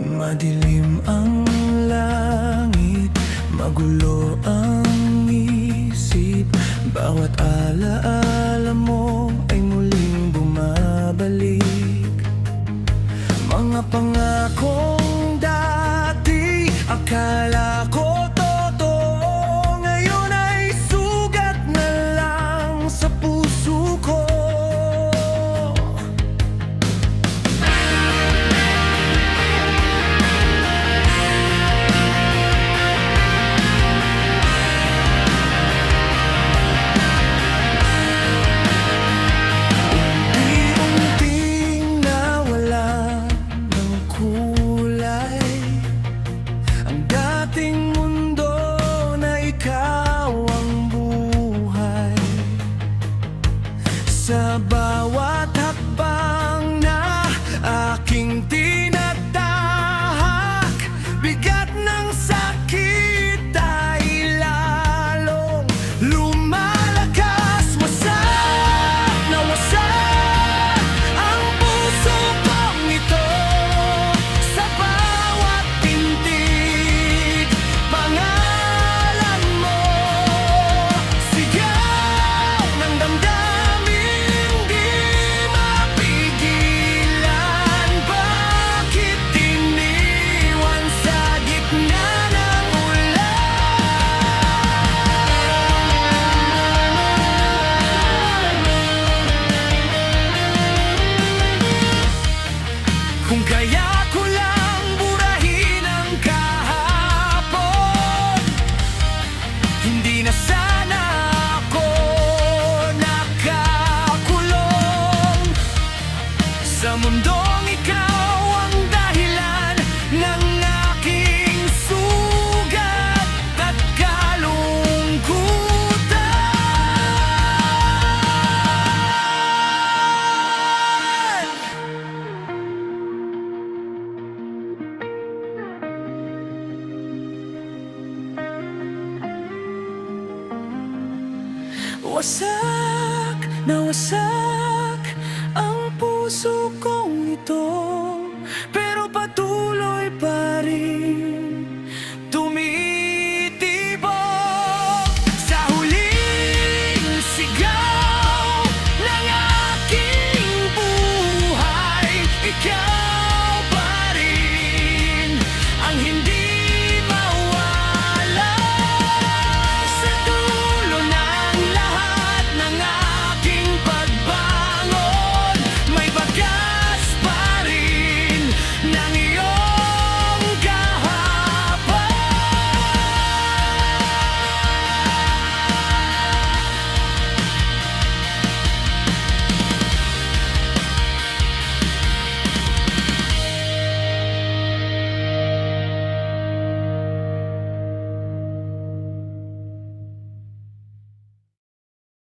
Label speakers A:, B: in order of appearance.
A: Madilim ang langit, magulo ang isip. Bawat alaala mo ay muling bumabalik. Mga pangakong dati, akala ko totoo, ngayon ay sugat na lang sa puso ko. Sa bawat hakbang na aking tinatahak, bigat ng sakit ay lalong lumalakas. Wasak na wasak ang puso kong ito, sa bawat tintig pangalan mo. Sigaw ng damdamin, kung kaya ko lang burahin ang kahapon, hindi na sana ako nakakulong sa mundong ikaw ang dahilan ng aking sugat at kalungkutan. Wasak na wasak